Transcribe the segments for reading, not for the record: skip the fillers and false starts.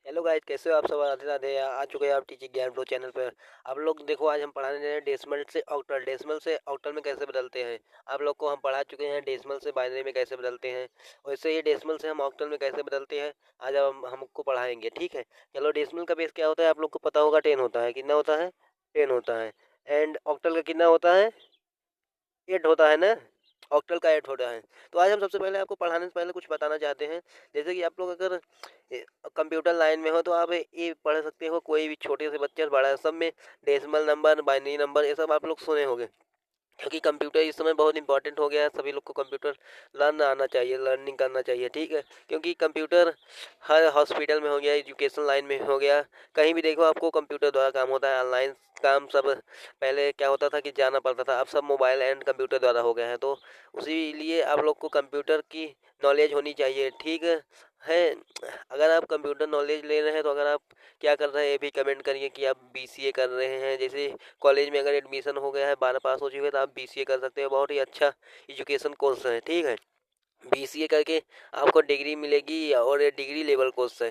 Hello guys, कैसे हो आप सब। राधे राधे। आ चुके हैं आप टीचिंग ज्ञान प्रो चैनल पर। आप लोग देखो, आज हम पढ़ाने जा रहे हैं डेसिमल से ऑक्टल। डेसिमल से ऑक्टल में कैसे बदलते हैं। आप लोग को हम पढ़ा चुके हैं डेसिमल से बाइनरी में कैसे बदलते हैं। वैसे ही डेसिमल से हम ऑक्टल में कैसे बदलते हैं, आज हम हमको पढ़ाएंगे। ठीक है, चलो। डेसिमल का बेस क्या होता है आप लोग को पता होगा, 10 होता है। कितना होता है? 10 होता है। एंड ऑक्टल का कितना होता है? 8 होता है ना। ऑक्टल का 8 होता है। तो आज हम सबसे पहले आपको पढ़ाने से पहले कुछ बताना चाहते हैं। जैसे कि आप लोग अगर कंप्यूटर लाइन में हो तो आप ये पढ़ सकते हो, कोई भी छोटे से बच्चे से बड़ा सब में डेसिमल नंबर, बाइनरी नंबर, ये सब आप लोग सुने होंगे। क्योंकि कंप्यूटर इस समय बहुत इंपॉर्टेंट हो गया है। सभी लोग को कंप्यूटर लर्न आना चाहिए, लर्निंग करना चाहिए। ठीक है, क्योंकि कंप्यूटर हर हॉस्पिटल में हो गया, एजुकेशन लाइन में हो गया, कहीं भी देखो आपको कंप्यूटर द्वारा काम होता है। ऑनलाइन काम सब पहले क्या होता था कि जाना पड़ता था, अब सब मोबाइल एंड कंप्यूटर द्वारा हो गया है। तो उसी लिए आप लोग को कंप्यूटर की नॉलेज होनी चाहिए। ठीक है। अगर आप कंप्यूटर नॉलेज ले रहे हैं तो अगर आप क्या कर रहे हैं ये भी कमेंट करिए कि आप बीसीए कर रहे हैं। जैसे कॉलेज में अगर एडमिशन हो गया है, 12 पास हो चुके हैं, तो आप बीसीए कर सकते हो। बहुत ही अच्छा एजुकेशन कोर्स है। ठीक है, बीसीए करके आपको डिग्री मिलेगी और ये डिग्री लेवल कोर्स है।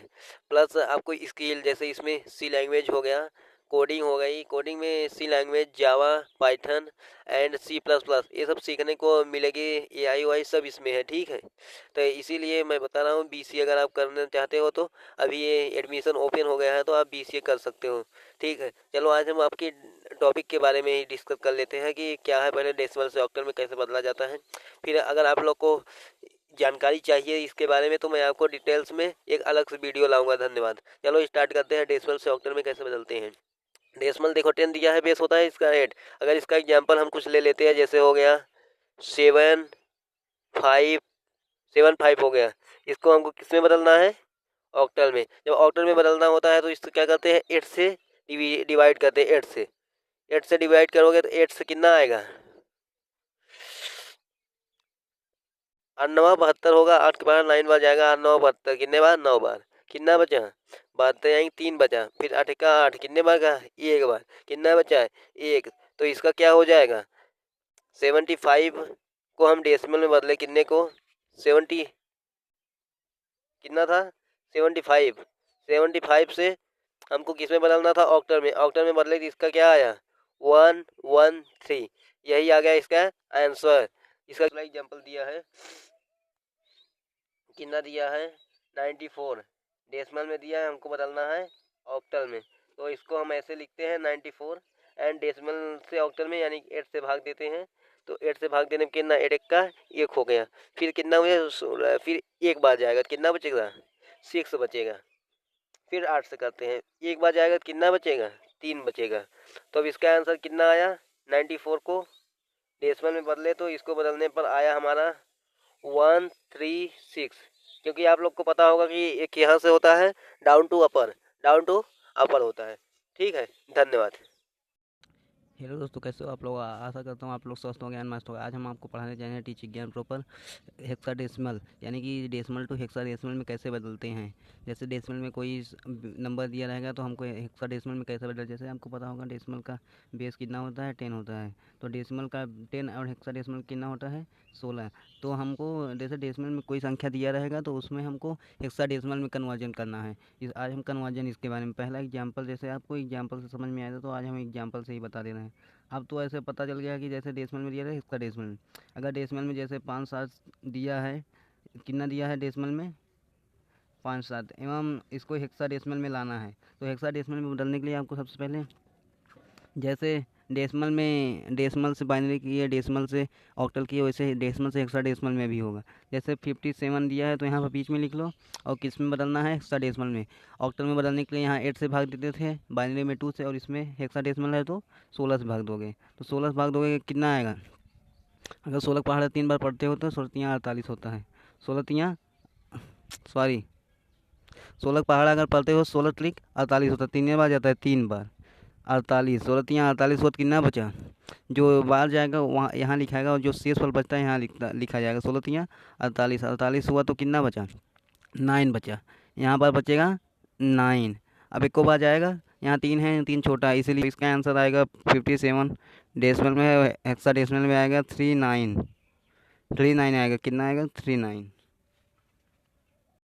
प्लस आपको स्किल, जैसे इसमें सी लैंग्वेज हो गया, कोडिंग हो गई। कोडिंग में C language, Java, Python and C plus plus, ये सब सीखने को मिलेगी। एआई वाई सब इसमें है। ठीक है, तो इसीलिए मैं बता रहा हूँ, बीसीए अगर आप करना चाहते हो तो अभी ये एडमिशन ओपन हो गया है, तो आप बीसीए कर सकते हो। ठीक है, चलो आज हम आपकी टॉपिक के बारे में ही डिस्कस कर लेते हैं कि क्या है पहले डेसिमल से ऑक्टल में कैसे बदला जाता है। फिर अगर आप लोग को जानकारी चाहिए इसके बारे में तो मैं आपको डिटेल्स में एक अलग से वीडियो लाऊंगा। धन्यवाद। चलो स्टार्ट करते हैं, डेसिमल से ऑक्टल में कैसे बदलते हैं। डेसिमल देखो, 10 दिया है, बेस होता है इसका 8। अगर इसका एग्जांपल हम कुछ ले लेते हैं, जैसे हो गया 7 5, 7 5 हो गया। इसको हमको किस में बदलना है? ऑक्टल में। जब ऑक्टल में बदलना होता है तो इसको क्या करते हैं, 8 से डिवाइड करते हैं। 8 से डिवाइड करोगे तो 8 से कितना आएगा? 8 9 72 होगा। 8 के बाद 9 बार जाएगा, 8 9 72, कितने बार? 9 बार। कितना बचा? 72 जाएंगे, 3 बचा। फिर 8 का 8, कितने बार का? 1 बार। कितना बचा है? 1। तो इसका क्या हो जाएगा? 75 को हम डेसिमल में बदले, कितने को? 70, कितना था? 75। 75 से हमको किस में बदलना था? ऑक्टल में। ऑक्टल में बदले तो इसका क्या आया? 113। यही आ गया इसका आंसर। इसका एग्जाम्पल दिया है, कितना दिया है? 94। डेसिमल में दिया है, हमको बदलना है ऑक्टल में। तो इसको हम ऐसे लिखते हैं 94 एंड डेसिमल से ऑक्टल में, यानी 8 से भाग देते हैं। तो 8 से भाग देने में कितना? 8 1 का 1 हो गया। फिर कितना हुआ? 16। फिर एक बार जाएगा तो कितना बचेगा? 6 बचेगा। फिर 8 से करते हैं, एक बार जाएगा तो कितना बचेगा? 3 बचेगा। तो अब इसका आंसर कितना आया? 94 को डेसिमल में बदले तो इसको बदलने पर आया हमारा 136। क्योंकि आप लोग को पता होगा कि एक यहाँ से होता है down to upper, down to upper होता है। ठीक है, धन्यवाद। हेलो दोस्तों, कैसे हो आप लोग। आशा करता हूँ आप लोग स्वस्थ होंगे, मस्त होंगे। आज हम आपको पढ़ाने जा रहे हैं टीचिंग ज्ञान प्रॉपर हेक्साडेसिमल, यानी कि डेसिमल टू हेक्साडेसिमल में कैसे बदलते हैं। जैसे डेसिमल में कोई नंबर दिया रहेगा तो हमको हेक्साडेसिमल में कैसे बदल, जैसे हमको पता होगा डेसिमल का बेस कितना होता है? 10 होता है। तो डेसिमल का 10 और हेक्साडेसिमल कितना होता है? 16। तो हमको जैसे डेसिमल में कोई संख्या दिया रहेगा तो उसमें हमको हेक्साडेसिमल में कन्वर्जन करना है। आज हम कन्वर्जन इसके बारे में, पहला एग्जाम्पल, जैसे आपको एग्जाम्पल से समझ में आया था तो आज हम एग्जाम्पल से ही बता दे रहे हैं। अब तो ऐसे पता चल गया कि जैसे डेसिमल में दिया था हेक्साडेसिमल में, अगर डेसिमल में जैसे 5 7 दिया है, कितना दिया है डेसिमल में? 5 7, एवं इसको हेक्साडेसिमल में लाना है। तो हेक्साडेसिमल में बदलने के लिए आपको सबसे पहले, जैसे डेसिमल से बाइनरी की है, डेसिमल से ऑक्टल की है, वैसे डेसिमल से हेक्साडेसिमल में भी होगा। जैसे 57 दिया है तो यहाँ पर बीच में लिख लो, और किस में बदलना है? हेक्साडेसिमल में। ऑक्टल में बदलने के लिए यहाँ 8 से भाग देते थे, बाइनरी में 2 से, और इसमें हेक्साडेसिमल है तो 16 से भाग दोगे। तो 16 से भाग दोगे कितना आएगा? अगर 16 पहाड़ 3 बार पढ़ते हो तो 16 48 होता है। 16 सॉरी 16 पहाड़ अगर पढ़ते हो 16 त्रिक 48 होता है। 3 बार जाता है, 3 बार 48। 16 48 हो तो कितना बचा? जो बाहर जाएगा वहाँ यहाँ लिखाएगा, और जो शेष फल बचता है यहाँ लिखा जाएगा। 16 48, 48 हुआ तो कितना बचा? 9 बचा। यहाँ पर बचेगा 9। अब एक को बार जाएगा, यहाँ 3 है, 3 छोटा है, इसीलिए इसका आंसर आएगा 57। डेसिमल में हेक्साडेसिमल में आएगा 39। 39 आएगा, कितना आएगा? 39।